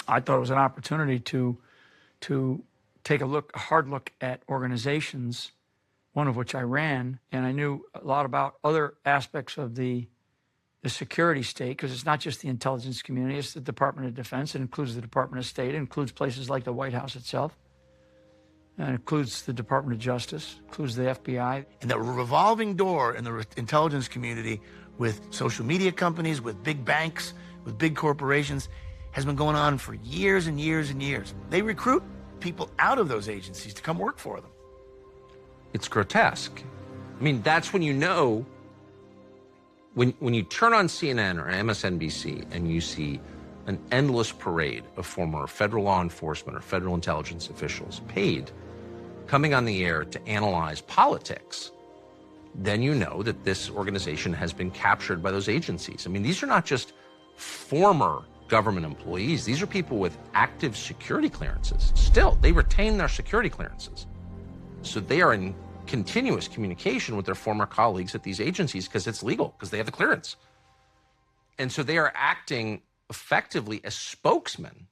I thought it was an opportunity to take a hard look at organizations, one of which I ran, and I knew a lot about other aspects of the security state, because it's not just the intelligence community, it's the Department of Defense. It includes the Department of State. It includes places like the White House itself. And it includes the Department of Justice, includes the FBI. And the revolving door in the intelligence community with social media companies, with big banks, with big corporations, has been going on for years and years and years. They recruit people out of those agencies to come work for them. It's grotesque. I mean, that's when you know, when you turn on CNN or MSNBC and you see an endless parade of former federal law enforcement or federal intelligence officials paid coming on the air to analyze politics, then you know that this organization has been captured by those agencies. I mean, these are not just former government employees. These are people with active security clearances. Still, they retain their security clearances. So they are in continuous communication with their former colleagues at these agencies because it's legal, because they have the clearance. And so they are acting effectively as spokesmen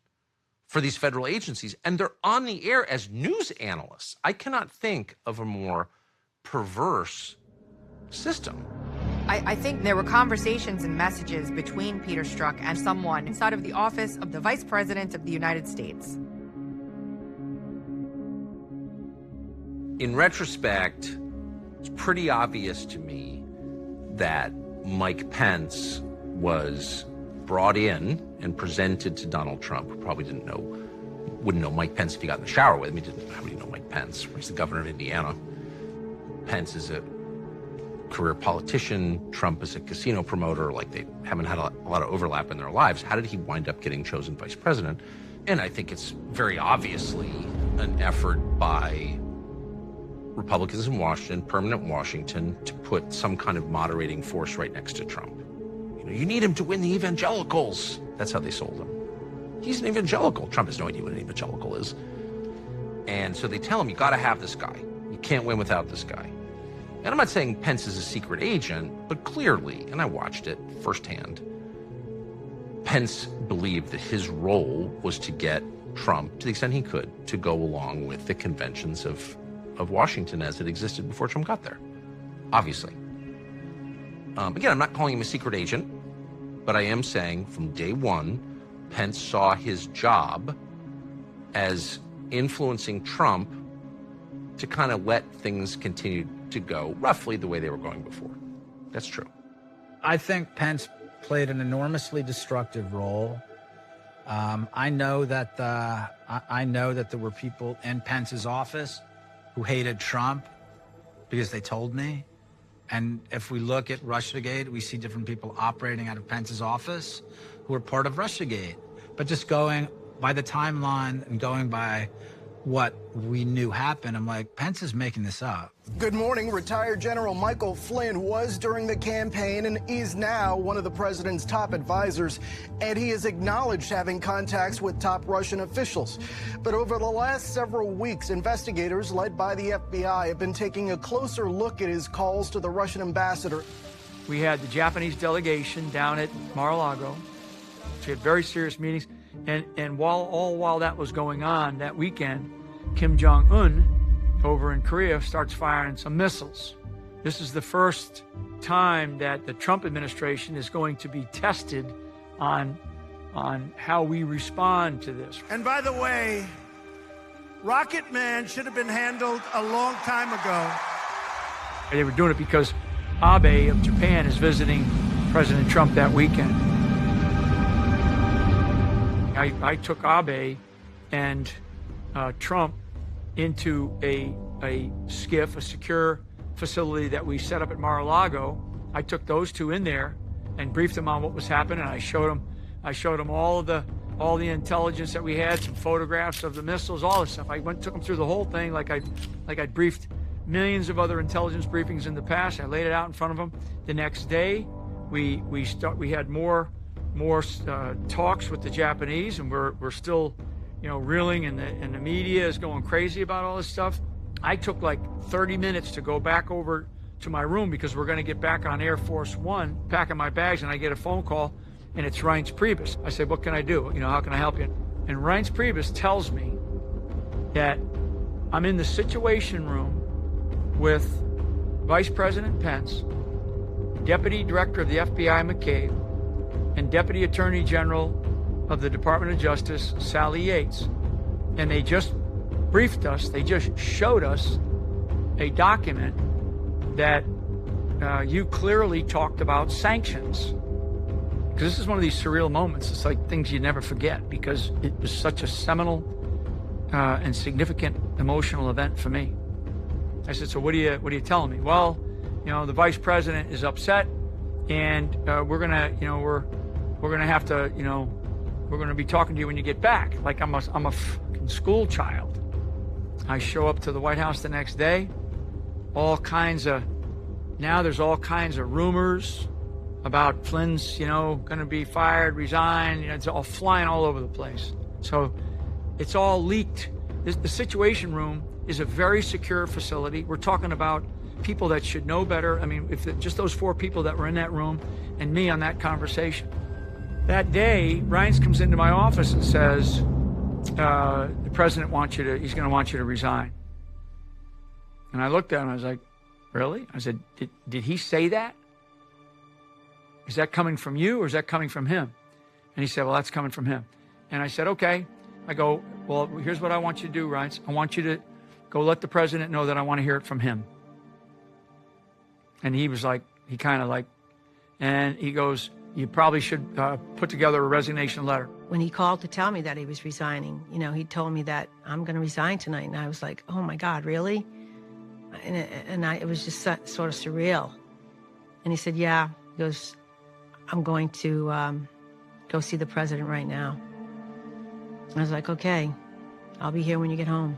for these federal agencies, and they're on the air as news analysts. I cannot think of a more perverse system. I think there were conversations and messages between Peter Strzok and someone inside of the office of the Vice President of the United States. In retrospect, it's pretty obvious to me that Mike Pence was brought in and presented to Donald Trump, who probably wouldn't know Mike Pence if he got in the shower with him. How would he know Mike Pence? He's the governor of Indiana. Pence is a career politician. Trump is a casino promoter. Like, they haven't had a lot of overlap in their lives. How did he wind up getting chosen vice president? And I think it's very obviously an effort by Republicans in Washington, permanent Washington, to put some kind of moderating force right next to Trump. You need him to win the evangelicals. That's how they sold him. He's an evangelical. Trump has no idea what an evangelical is. And so they tell him, you got to have this guy. You can't win without this guy. And I'm not saying Pence is a secret agent, but clearly, and I watched it firsthand, Pence believed that his role was to get Trump, to the extent he could, to go along with the conventions of Washington as it existed before Trump got there, obviously. Again, I'm not calling him a secret agent, but I am saying from day one, Pence saw his job as influencing Trump to kind of let things continue to go roughly the way they were going before. That's true. I think Pence played an enormously destructive role. I know that there were people in Pence's office who hated Trump because they told me. And if we look at Russiagate, we see different people operating out of Pence's office who are part of Russiagate. But just going by the timeline and going by what we knew happened, I'm like, Pence is making this up. Good morning. Retired General Michael Flynn was during the campaign and is now one of the president's top advisors, and he has acknowledged having contacts with top Russian officials. But over the last several weeks, investigators led by the FBI have been taking a closer look at his calls to the Russian ambassador. We had the Japanese delegation down at Mar-a-Lago. We had very serious meetings. And while that was going on that weekend, Kim Jong-un over in Korea starts firing some missiles. This is the first time that the Trump administration is going to be tested on how we respond to this. And by the way, Rocket Man should have been handled a long time ago. They were doing it because Abe of Japan is visiting President Trump that weekend. I took Abe and Trump into a SCIF, a secure facility that we set up at Mar-a-Lago. I took those two in there and briefed them on what was happening. I showed them all the intelligence that we had, some photographs of the missiles, all this stuff. I took them through the whole thing like I'd briefed millions of other intelligence briefings in the past. I laid it out in front of them. The next day, we had more talks with the Japanese, and we're still, reeling, and the media is going crazy about all this stuff. I took like 30 minutes to go back over to my room because we're going to get back on Air Force One, packing my bags, and I get a phone call, and it's Reince Priebus. I said, what can I do? How can I help you? And Reince Priebus tells me that I'm in the Situation Room with Vice President Pence, Deputy Director of the FBI McCabe, and Deputy Attorney General of the Department of Justice, Sally Yates. And they just briefed us, they just showed us a document that you clearly talked about sanctions. Because this is one of these surreal moments. It's like things you never forget because it was such a seminal and significant emotional event for me. I said, so what are you telling me? Well, the vice president is upset, and we're gonna have to, we're gonna be talking to you when you get back. Like I'm a fucking school child. I show up to the White House the next day. Now there's all kinds of rumors about Flynn's, gonna be fired, resign. It's all flying all over the place. So it's all leaked. The Situation Room is a very secure facility. We're talking about people that should know better. I mean, if just those 4 people that were in that room and me on that conversation. That day, Reince comes into my office and says, the president he's going to want you to resign. And I looked at him, I was like, really? I said, did he say that? Is that coming from you or is that coming from him? And he said, well, that's coming from him. And I said, okay. I go, well, here's what I want you to do, Reince. I want you to go let the president know that I want to hear it from him. And he was like, and he goes, you probably should put together a resignation letter. When he called to tell me that he was resigning, he told me that I'm going to resign tonight. And I was like, oh my God, really? And it was just sort of surreal. And he said, yeah. He goes, I'm going to go see the president right now. I was like, okay, I'll be here when you get home.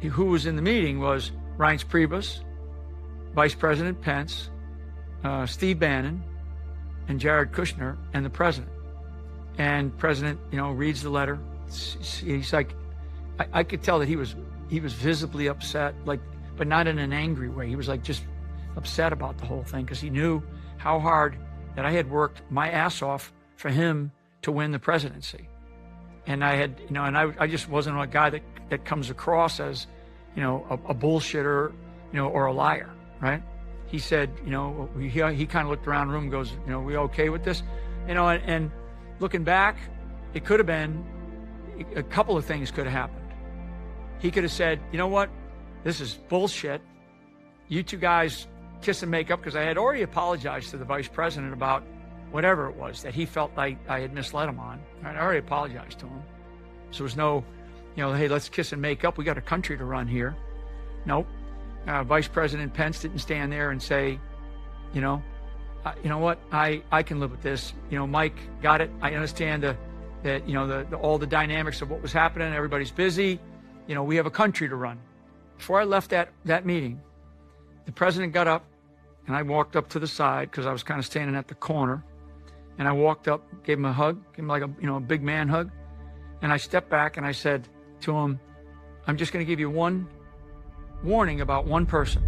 Who was in the meeting was Reince Priebus, Vice President Pence, Steve Bannon, and Jared Kushner, and the president. And president, reads the letter. He's like, I could tell that he was visibly upset, but not in an angry way. He was like just upset about the whole thing because he knew how hard that I had worked my ass off for him to win the presidency. And I had, I just wasn't a guy that comes across as, a bullshitter, or a liar, right? He said, he kind of looked around the room and goes, we okay with this? And looking back, it could have been, a couple of things could have happened. He could have said, you know what? This is bullshit. You two guys kiss and make up, because I had already apologized to the vice president about whatever it was that he felt like I had misled him on. I already apologized to him. So there was no, hey, let's kiss and make up. We got a country to run here. Nope. Vice President Pence didn't stand there and say, you know what, I can live with this. Mike, got it. I understand that all the dynamics of what was happening. Everybody's busy. We have a country to run. Before I left that meeting, the president got up, and I walked up to the side because I was kind of standing at the corner. And I walked up, gave him a hug, gave him like a big man hug. And I stepped back and I said to him, I'm just going to give you one warning about one person.